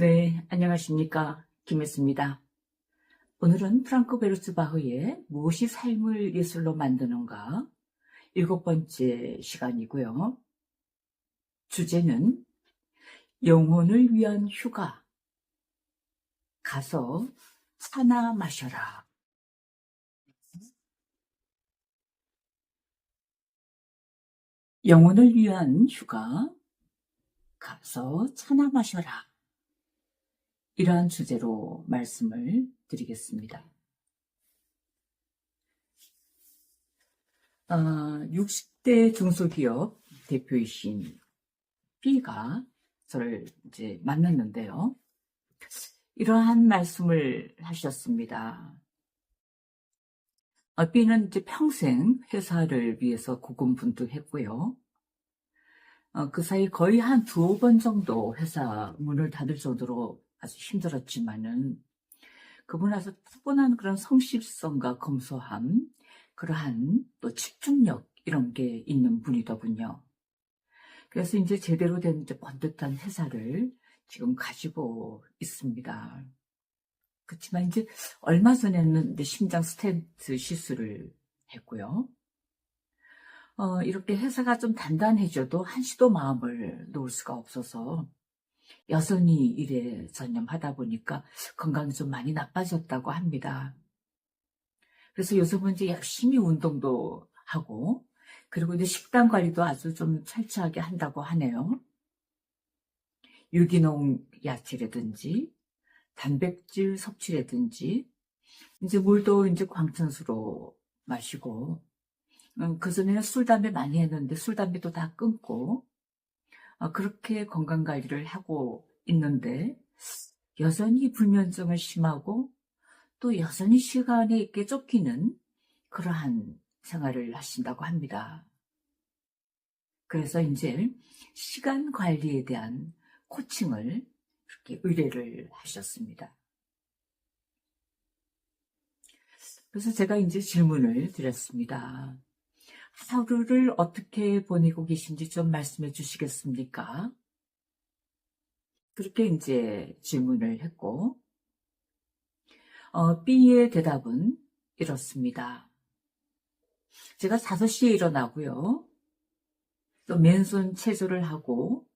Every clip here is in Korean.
네, 안녕하십니까. 김혜수입니다. 오늘은 프랑크 베르츠바흐의 무엇이 삶을 예술로 만드는가 7번째 시간이고요. 주제는 영혼을 위한 휴가, 가서 차나 마셔라. 영혼을 위한 휴가, 가서 차나 마셔라. 이러한 주제로 말씀을 드리겠습니다. 60대 중소기업 대표이신 B가 저를 이제 만났는데요. 이러한 말씀을 하셨습니다. B는 이제 평생 회사를 위해서 고군분투했고요. 그 사이 거의 한 2번 정도 회사 문을 닫을 정도로 아주 힘들었지만은 그분 아주 타고난 그런 성실성과 검소함, 그러한 또 집중력 이런 게 있는 분이더군요. 그래서 이제 제대로 된 이제 번듯한 회사를 지금 가지고 있습니다. 그렇지만 이제 얼마 전에는 이제 심장 스텐트 시술을 했고요. 이렇게 회사가 좀 단단해져도 한시도 마음을 놓을 수가 없어서 여전히 일에 전념하다 보니까 건강이 좀 많이 나빠졌다고 합니다. 그래서 요즘은 이제 열심히 운동도 하고, 그리고 이제 식단 관리도 아주 좀 철저하게 한다고 하네요. 유기농 야채라든지, 단백질 섭취라든지, 이제 물도 이제 광천수로 마시고, 그전에는 술, 담배 많이 했는데 술, 담배도 다 끊고, 그렇게 건강 관리를 하고 있는데, 여전히 불면증을 심하고, 또 여전히 시간에 있게 쫓기는 그러한 생활을 하신다고 합니다. 그래서 이제 시간 관리에 대한 코칭을 이렇게 의뢰를 하셨습니다. 그래서 제가 이제 질문을 드렸습니다. 하루를 어떻게 보내고 계신지 좀 말씀해 주시겠습니까? 그렇게 이제 질문을 했고, B의 대답은 이렇습니다. 제가 5시에 일어나고요. 또 맨손 체조를 하고,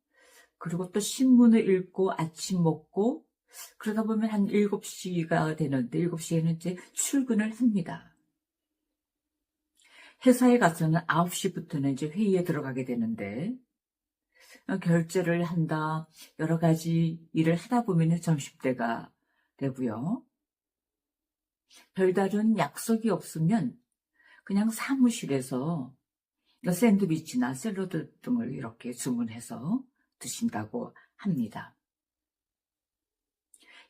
그리고 또 신문을 읽고 아침 먹고, 그러다 보면 한 7시가 되는데 7시에는 이제 출근을 합니다. 회사에 가서는 9시부터는 이제 회의에 들어가게 되는데, 결제를 한다, 여러 가지 일을 하다 보면 점심때가 되고요. 별다른 약속이 없으면 그냥 사무실에서 샌드위치나 샐러드 등을 이렇게 주문해서 드신다고 합니다.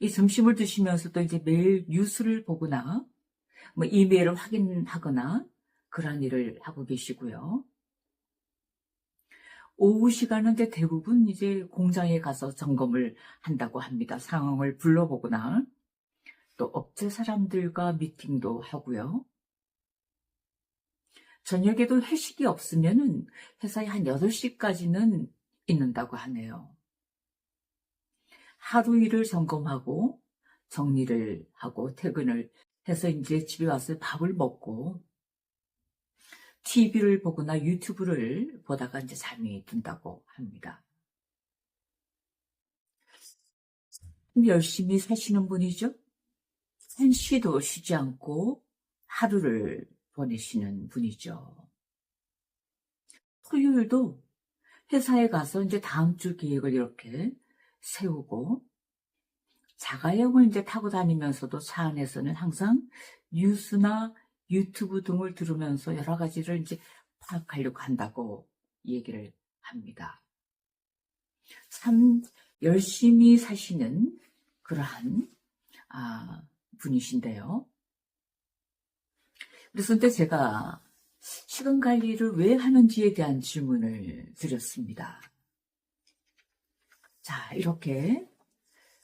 이 점심을 드시면서도 이제 매일 뉴스를 보거나 뭐 이메일을 확인하거나 그러한 일을 하고 계시고요. 오후 시간은 이제 대부분 이제 공장에 가서 점검을 한다고 합니다. 상황을 불러보거나 또 업체 사람들과 미팅도 하고요. 저녁에도 회식이 없으면은 회사에 한 8시까지는 있는다고 하네요. 하루 일을 점검하고 정리를 하고 퇴근을 해서 이제 집에 와서 밥을 먹고 TV를 보거나 유튜브를 보다가 이제 잠이 든다고 합니다. 열심히 사시는 분이죠. 한시도 쉬지 않고 하루를 보내시는 분이죠. 토요일도 회사에 가서 이제 다음 주 계획을 이렇게 세우고 자가용을 이제 타고 다니면서도 차 안에서는 항상 뉴스나 유튜브 등을 들으면서 여러 가지를 이제 파악하려고 한다고 얘기를 합니다. 참 열심히 사시는 그러한 분이신데요. 그래서 근데 제가 시간 관리를 왜 하는지에 대한 질문을 드렸습니다. 자, 이렇게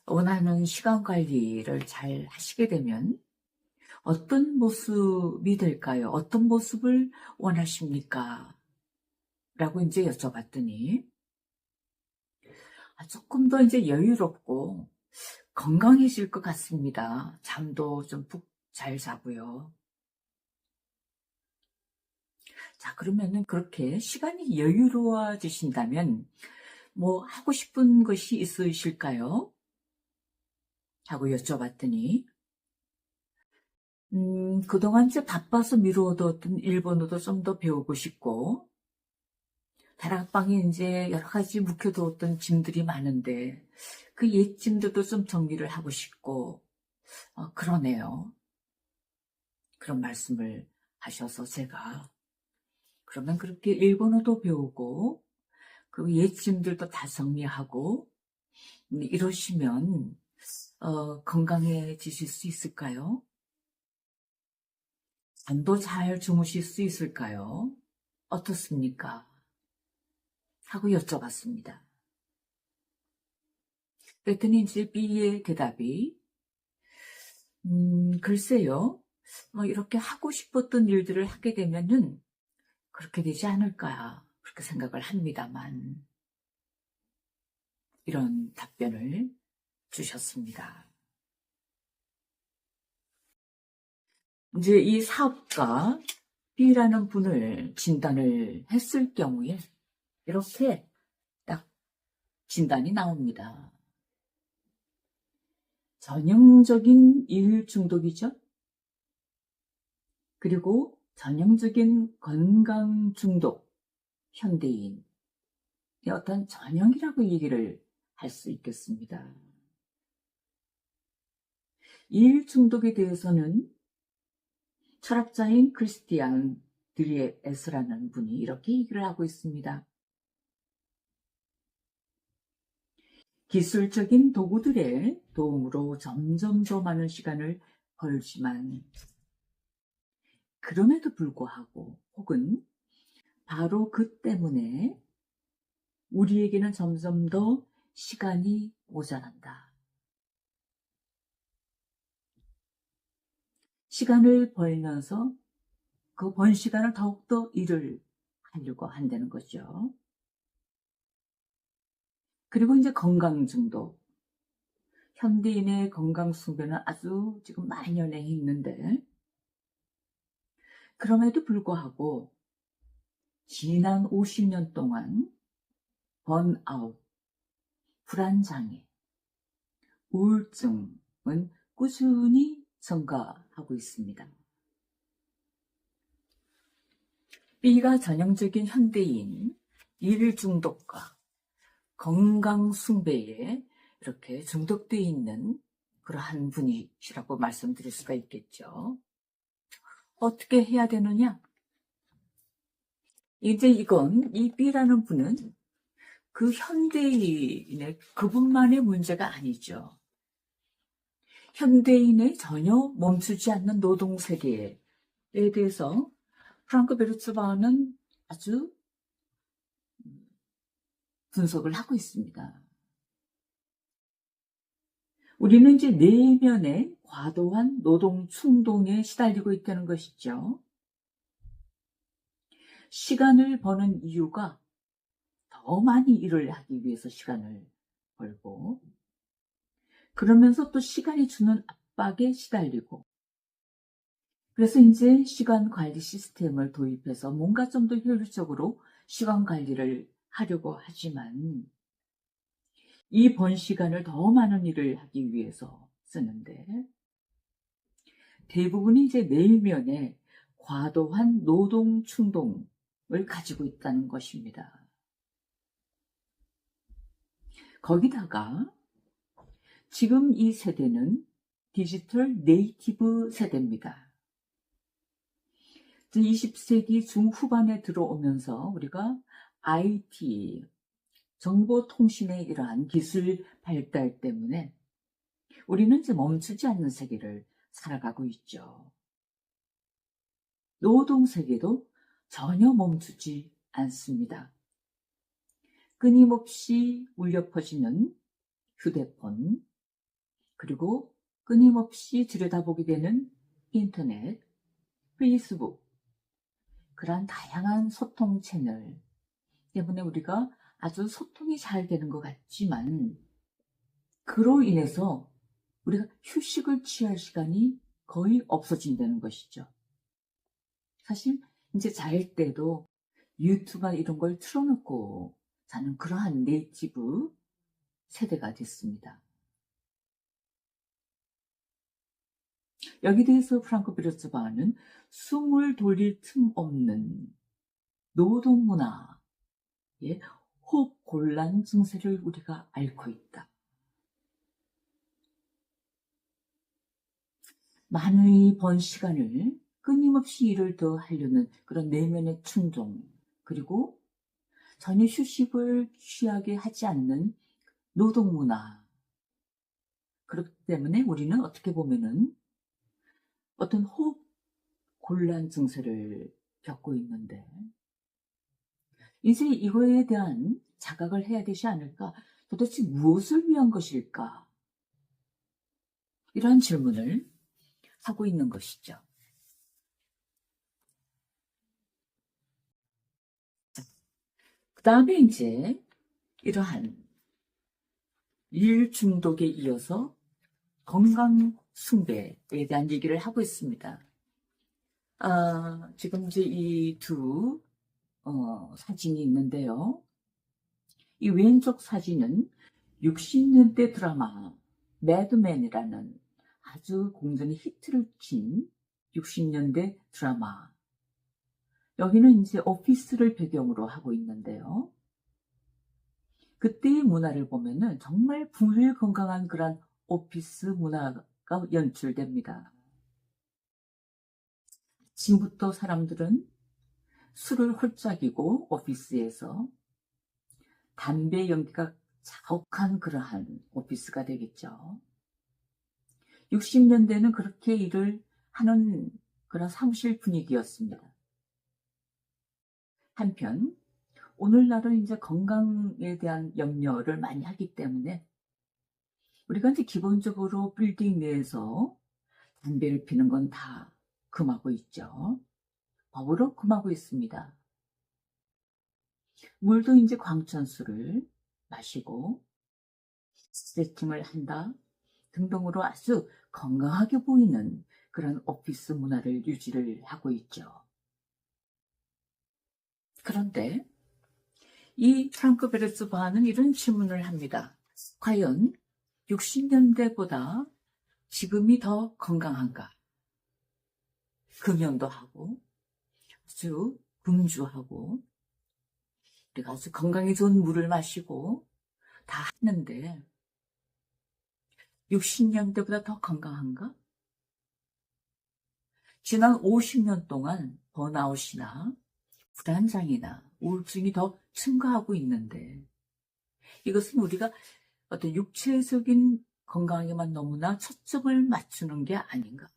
원하는 시간 관리를 잘 하시게 되면 어떤 모습이 될까요? 어떤 모습을 원하십니까? 라고 이제 여쭤봤더니 조금 더 이제 여유롭고 건강해질 것 같습니다. 잠도 좀 푹 잘 자고요. 자, 그러면은 그렇게 시간이 여유로워지신다면 뭐 하고 싶은 것이 있으실까요? 하고 여쭤봤더니 그동안 이제 바빠서 미루어뒀던 일본어도 좀 더 배우고 싶고 다락방에 이제 여러 가지 묵혀두었던 짐들이 많은데 그 옛 짐들도 좀 정리를 하고 싶고 그러네요. 그런 말씀을 하셔서 제가 그러면 그렇게 일본어도 배우고 그리고 옛 짐들도 다 정리하고 이러시면 건강해지실 수 있을까요? 잠도 잘 주무실 수 있을까요? 어떻습니까? 하고 여쭤봤습니다. 그랬더니 이제 B의 대답이 글쎄요. 이렇게 하고 싶었던 일들을 하게 되면은 그렇게 되지 않을까 그렇게 생각을 합니다만 이런 답변을 주셨습니다. 이제 이 사업가 B라는 분을 진단을 했을 경우에 이렇게 딱 진단이 나옵니다. 전형적인 일 중독이죠. 그리고 전형적인 건강 중독, 현대인의 어떤 전형이라고 얘기를 할 수 있겠습니다. 일 중독에 대해서는 철학자인 크리스티안 드리에스라는 분이 이렇게 얘기를 하고 있습니다. 기술적인 도구들의 도움으로 점점 더 많은 시간을 벌지만 그럼에도 불구하고 혹은 바로 그 때문에 우리에게는 점점 더 시간이 모자란다. 시간을 벌면서 그 번 시간을 더욱더 일을 하려고 한다는 거죠. 그리고 이제 건강 중독. 현대인의 건강 숭배는 아주 지금 만연해 있는데 그럼에도 불구하고 지난 50년 동안 번아웃, 불안장애, 우울증은 꾸준히 증가하고 있습니다. B가 전형적인 현대인 일 중독과 건강 숭배에 이렇게 중독되어 있는 그러한 분이시라고 말씀드릴 수가 있겠죠. 어떻게 해야 되느냐? 이제 이 B라는 분은 그 현대인의 그분만의 문제가 아니죠. 현대인의 전혀 멈추지 않는 노동 세계에 대해서 프랑크 베르츠바흐는 아주 분석을 하고 있습니다. 우리는 이제 내면의 과도한 노동 충동에 시달리고 있다는 것이죠. 시간을 버는 이유가 더 많이 일을 하기 위해서 시간을 벌고 그러면서 또 시간이 주는 압박에 시달리고 그래서 이제 시간 관리 시스템을 도입해서 뭔가 좀 더 효율적으로 시간 관리를 하려고 하지만 이 번 시간을 더 많은 일을 하기 위해서 쓰는데 대부분이 이제 내면에 과도한 노동 충동을 가지고 있다는 것입니다. 거기다가 지금 이 세대는 디지털 네이티브 세대입니다. 20세기 중후반에 들어오면서 우리가 IT, 정보통신의 이러한 기술 발달 때문에 우리는 이제 멈추지 않는 세계를 살아가고 있죠. 노동 세계도 전혀 멈추지 않습니다. 끊임없이 울려 퍼지는 휴대폰, 그리고 끊임없이 들여다보게 되는 인터넷, 페이스북, 그러한 다양한 소통 채널 때문에 우리가 아주 소통이 잘 되는 것 같지만 그로 인해서 우리가 휴식을 취할 시간이 거의 없어진다는 것이죠. 사실 이제 잘 때도 유튜브나 이런 걸 틀어놓고 자는 그러한 네이티브 세대가 됐습니다. 여기 대해서 프랑크 베르츠바는 숨을 돌릴 틈 없는 노동문화의 호흡 곤란 증세를 우리가 앓고 있다. 많이 번 시간을 끊임없이 일을 더 하려는 그런 내면의 충동, 그리고 전혀 휴식을 취하게 하지 않는 노동문화. 그렇기 때문에 우리는 어떻게 보면은 어떤 호흡 곤란 증세를 겪고 있는데, 이제 이거에 대한 자각을 해야 되지 않을까? 도대체 무엇을 위한 것일까? 이런 질문을 하고 있는 것이죠. 그 다음에 이제 이러한 일 중독에 이어서 건강 숭배에 대한 얘기를 하고 있습니다. 지금 이제 이 두 사진이 있는데요. 이 왼쪽 사진은 60년대 드라마 매드맨이라는 아주 공전의 히트를 친 60년대 드라마. 여기는 이제 오피스를 배경으로 하고 있는데요. 그때의 문화를 보면은 정말 불건강한 그런 오피스 문화가 연출됩니다. 아침부터 사람들은 술을 홀짝이고 오피스에서 담배 연기가 자욱한 그러한 오피스가 되겠죠. 60년대는 그렇게 일을 하는 그런 사무실 분위기였습니다. 한편 오늘날은 이제 건강에 대한 염려를 많이 하기 때문에 우리가 이제 기본적으로 빌딩 내에서 담배를 피는 건 다 금하고 있죠. 법으로 금하고 있습니다. 물도 이제 광천수를 마시고 스트레칭을 한다 등등으로 아주 건강하게 보이는 그런 오피스 문화를 유지를 하고 있죠. 그런데 이 프랑크 베르츠바는 이런 질문을 합니다. 과연 60년대보다 지금이 더 건강한가? 금연도 하고 아주 금주하고 우리가 아주 건강에 좋은 물을 마시고 다 하는데 60년대보다 더 건강한가? 지난 50년 동안 번아웃이나 불안장애나 우울증이 더 증가하고 있는데 이것은 우리가 어떤 육체적인 건강에만 너무나 초점을 맞추는 게 아닌가.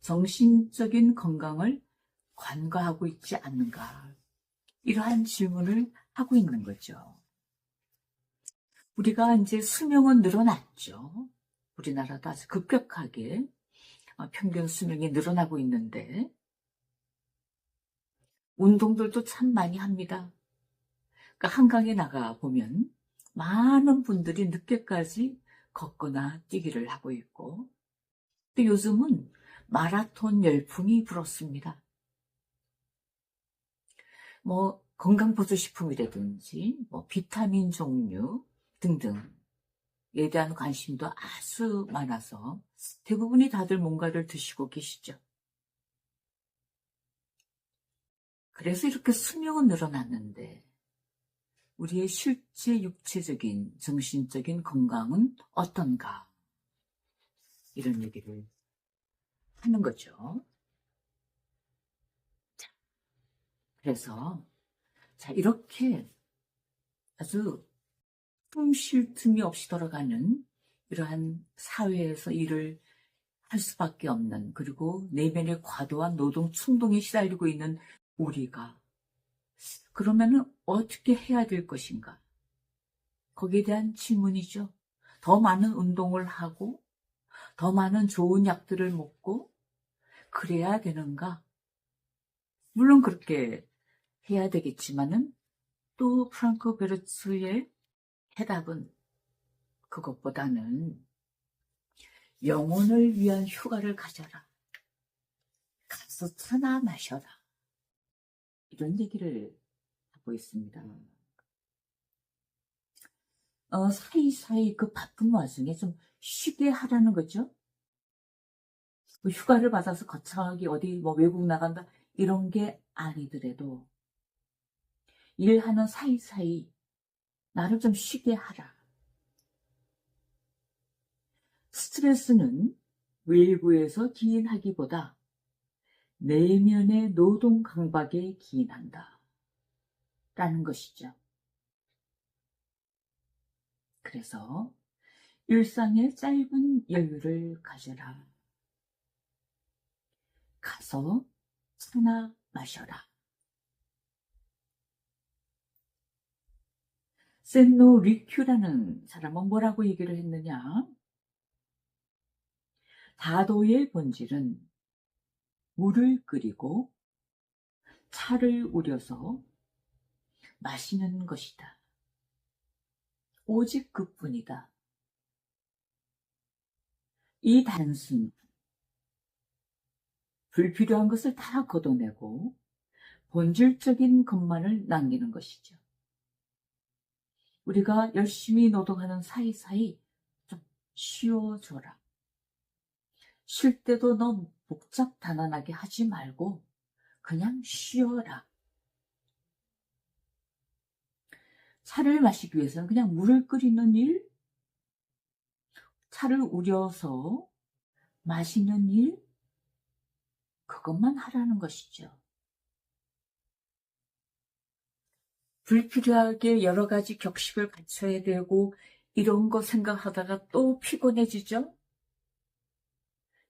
정신적인 건강을 관과하고 있지 않는가. 이러한 질문을 하고 있는 거죠. 우리가 이제 수명은 늘어났죠. 우리나라도 아주 급격하게 평균 수명이 늘어나고 있는데 운동들도 참 많이 합니다. 그러니까 한강에 나가 보면 많은 분들이 늦게까지 걷거나 뛰기를 하고 있고 또 요즘은 마라톤 열풍이 불었습니다. 뭐 건강보조식품이라든지 뭐 비타민 종류 등등에 대한 관심도 아주 많아서 대부분이 다들 뭔가를 드시고 계시죠. 그래서 이렇게 수명은 늘어났는데 우리의 실제 육체적인, 정신적인 건강은 어떤가? 이런 얘기를 하는 거죠. 자, 그래서 이렇게 아주 숨 쉴 틈이 없이 돌아가는 이러한 사회에서 일을 할 수밖에 없는 그리고 내면의 과도한 노동 충동에 시달리고 있는 우리가 그러면은 어떻게 해야 될 것인가? 거기에 대한 질문이죠. 더 많은 운동을 하고 더 많은 좋은 약들을 먹고 그래야 되는가? 물론 그렇게 해야 되겠지만은 또 프랑크 베르츠의 해답은 그것보다는 영혼을 위한 휴가를 가져라. 가서 차나 마셔라. 이런 얘기를 하고 있습니다. 사이사이 그 바쁜 와중에 좀 쉬게 하라는 거죠. 그 휴가를 받아서 거창하게 어디 뭐 외국 나간다 이런 게 아니더라도 일하는 사이사이 나를 좀 쉬게 하라. 스트레스는 외부에서 기인하기보다 내면의 노동 강박에 기인한다. 라는 것이죠. 그래서 일상의 짧은 여유를 가져라. 가서 차나 마셔라. 센노 리큐라는 사람은 뭐라고 얘기를 했느냐? 다도의 본질은 물을 끓이고 차를 우려서 마시는 것이다. 오직 그뿐이다. 이 단순, 불필요한 것을 다 걷어내고 본질적인 것만을 남기는 것이죠. 우리가 열심히 노동하는 사이사이 좀 쉬어줘라. 쉴 때도 너무 복잡단안하게 하지 말고 그냥 쉬어라. 차를 마시기 위해서는 그냥 물을 끓이는 일, 차를 우려서 마시는 일, 그것만 하라는 것이죠. 불필요하게 여러 가지 격식을 갖춰야 되고 이런 거 생각하다가 또 피곤해지죠?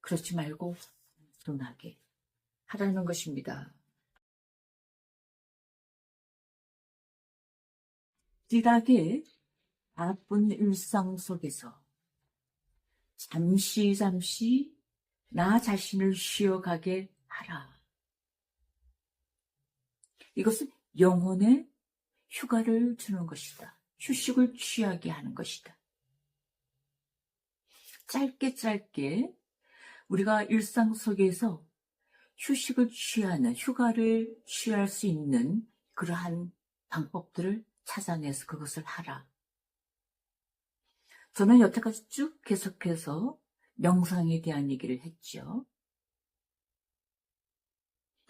그렇지 말고 단순하게 하라는 것입니다. 찌라게 바쁜 일상 속에서 잠시 나 자신을 쉬어가게 하라. 이것은 영혼의 휴가를 주는 것이다. 휴식을 취하게 하는 것이다. 짧게 우리가 일상 속에서 휴식을 취하는, 휴가를 취할 수 있는 그러한 방법들을 찾아내서 그것을 하라. 저는 여태까지 쭉 계속해서 명상에 대한 얘기를 했죠.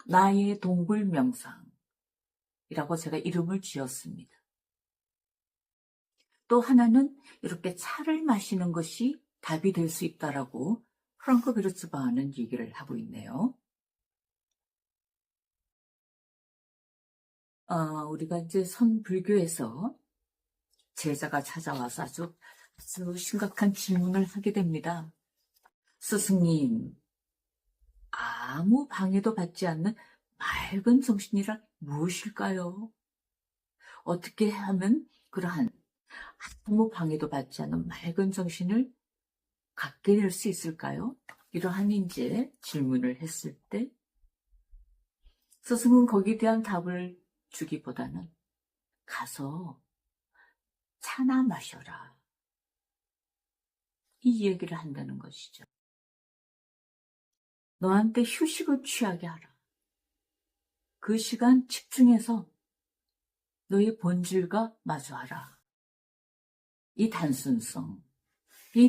나의 동굴 명상이라고 제가 이름을 지었습니다. 또 하나는 이렇게 차를 마시는 것이 답이 될 수 있다라고 프랑크 베르츠바하는 얘기를 하고 있네요. 우리가 이제 선불교에서 제자가 찾아와서 아주 심각한 질문을 하게 됩니다. 스승님, 아무 방해도 받지 않는 맑은 정신이란 무엇일까요? 어떻게 하면 그러한 아무 방해도 받지 않는 맑은 정신을 갖게 될 수 있을까요? 이러한 이제 질문을 했을 때 스승은 거기에 대한 답을 주기보다는 가서 차나 마셔라. 이 얘기를 한다는 것이죠. 너한테 휴식을 취하게 하라. 그 시간 집중해서 너의 본질과 마주하라. 이 단순성에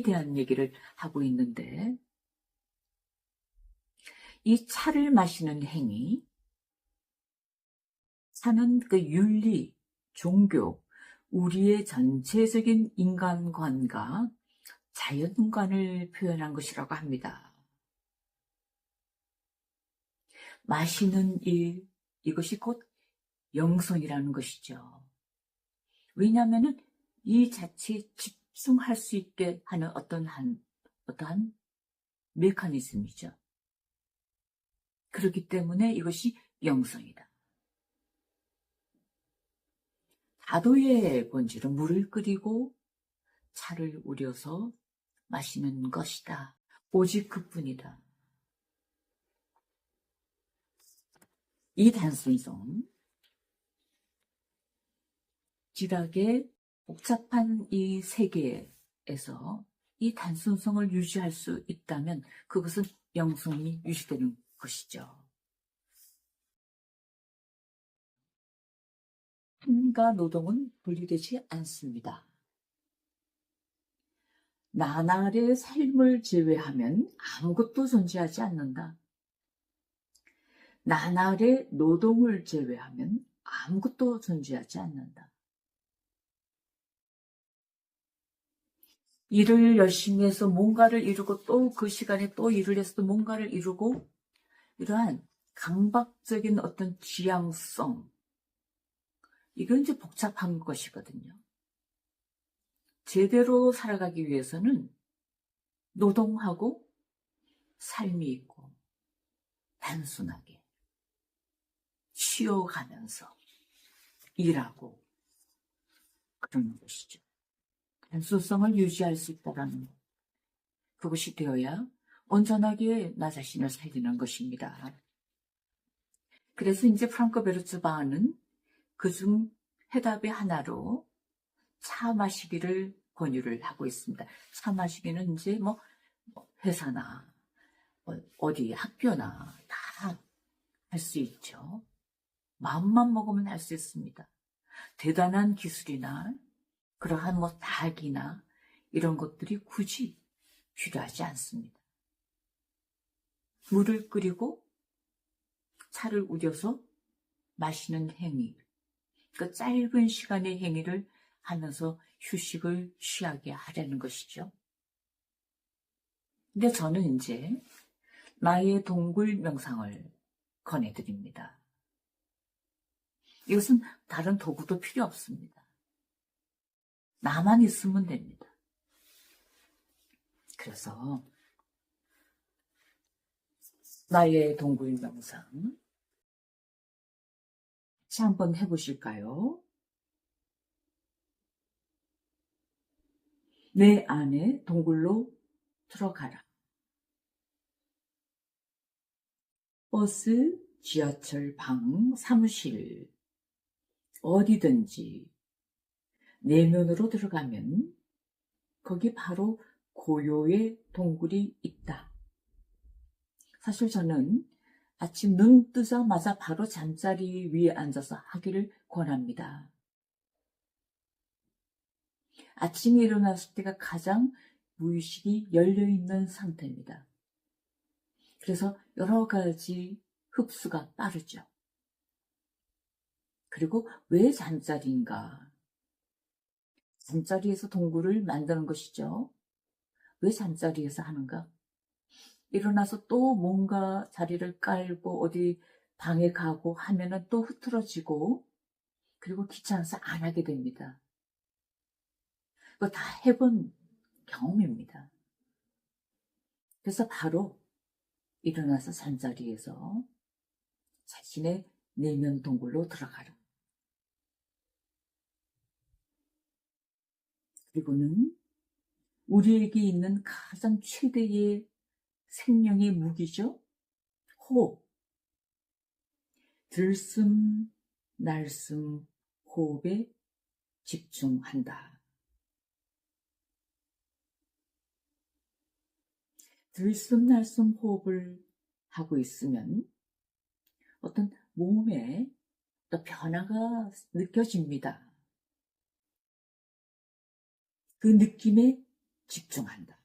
대한 얘기를 하고 있는데 이 차를 마시는 행위, 차는 그 윤리, 종교, 우리의 전체적인 인간관과 자연관을 표현한 것이라고 합니다. 마시는 일, 이것이 곧 영성이라는 것이죠. 왜냐하면 이 자체에 집중할 수 있게 하는 어떠한 메커니즘이죠. 그렇기 때문에 이것이 영성이다. 다도의 본질은 물을 끓이고 차를 우려서 마시는 것이다. 오직 그뿐이다. 이 단순성, 찌락의 복잡한 이 세계에 이 단순성을 유지할 수 있다면 그것은 영성이 유지되는 것이죠. 삶과 노동은 분리되지 않습니다. 나날의 삶을 제외하면 아무것도 존재하지 않는다. 나날의 노동을 제외하면 아무것도 존재하지 않는다. 일을 열심히 해서 뭔가를 이루고 또 그 시간에 또 일을 해서 뭔가를 이루고 이러한 강박적인 어떤 지향성, 이건 이제 복잡한 것이거든요. 제대로 살아가기 위해서는 노동하고 삶이 있고 단순하게 쉬어가면서 일하고 그런 것이죠. 단순성을 유지할 수 있다는 것. 그것이 되어야 온전하게 나 자신을 살리는 것입니다. 그래서 이제 프랑크 베르츠바흐는 그중 해답의 하나로 차 마시기를 권유를 하고 있습니다. 차 마시기는 이제 회사나 어디 학교나 다 할 수 있죠. 마음만 먹으면 할 수 있습니다. 대단한 기술이나 그러한 닭이나 이런 것들이 굳이 필요하지 않습니다. 물을 끓이고 차를 우려서 마시는 행위, 그 짧은 시간의 행위를 하면서 휴식을 취하게 하려는 것이죠. 근데 저는 이제 나의 동굴 명상을 권해드립니다. 이것은 다른 도구도 필요 없습니다. 나만 있으면 됩니다. 그래서 나의 동굴 명상 같이 한번 해보실까요? 내 안에 동굴로 들어가라. 버스, 지하철, 방, 사무실 어디든지 내면으로 들어가면 거기 바로 고요의 동굴이 있다. 사실 저는 아침 눈 뜨자마자 바로 잠자리 위에 앉아서 하기를 권합니다. 아침에 일어났을 때가 가장 무의식이 열려있는 상태입니다. 그래서 여러 가지 흡수가 빠르죠. 그리고 왜 잠자리인가? 잠자리에서 동굴을 만드는 것이죠. 왜 잠자리에서 하는가? 일어나서 또 뭔가 자리를 깔고 어디 방에 가고 하면은 또 흐트러지고 그리고 귀찮아서 안 하게 됩니다. 그거 다 해본 경험입니다. 그래서 바로 일어나서 잠자리에서 자신의 내면 동굴로 들어가라. 그리고는 우리에게 있는 가장 최대의 생명의 무기죠. 호흡. 들숨, 날숨, 호흡에 집중한다. 들숨, 날숨 호흡을 하고 있으면 어떤 몸에 또 변화가 느껴집니다. 그 느낌에 집중한다.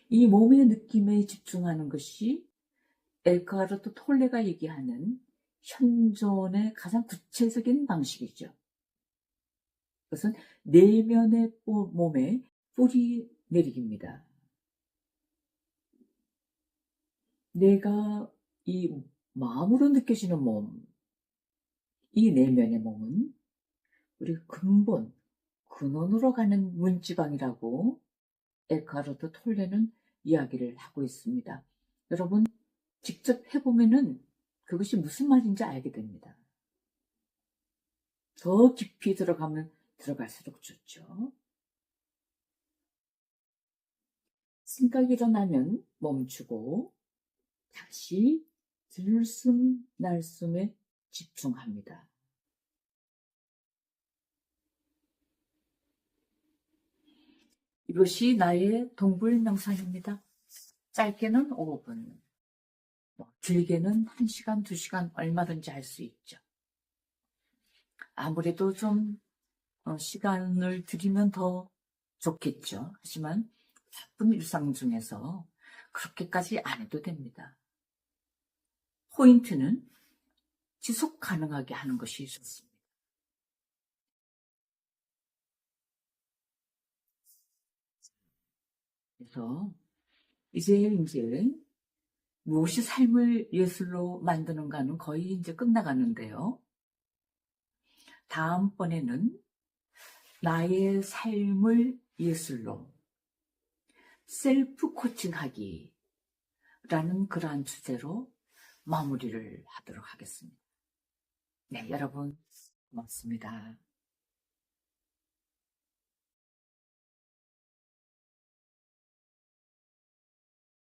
이 몸의 느낌에 집중하는 것이 에크하르트 톨레가 얘기하는 현존의 가장 구체적인 방식이죠. 그것은 내면의 몸에 뿌리 내리기입니다. 내가 이 마음으로 느껴지는 몸, 이 내면의 몸은 우리 근본, 근원으로 가는 문지방이라고 에크하르트 톨레는 이야기를 하고 있습니다. 여러분 직접 해보면은 그것이 무슨 말인지 알게 됩니다. 더 깊이 들어가면 들어갈수록 좋죠. 생각이 일어나면 멈추고 다시 들숨 날숨에 집중합니다. 이것이 나의 동굴 명상입니다. 짧게는 5분, 길게는 1시간, 2시간 얼마든지 할 수 있죠. 아무래도 좀 시간을 들이면 더 좋겠죠. 하지만 바쁜 일상 중에서 그렇게까지 안 해도 됩니다. 포인트는 지속 가능하게 하는 것이 좋습니다. 그래서 이제 무엇이 삶을 예술로 만드는가는 거의 이제 끝나가는데요. 다음번에는 나의 삶을 예술로 셀프 코칭하기라는 그러한 주제로 마무리를 하도록 하겠습니다. 네, 여러분 고맙습니다.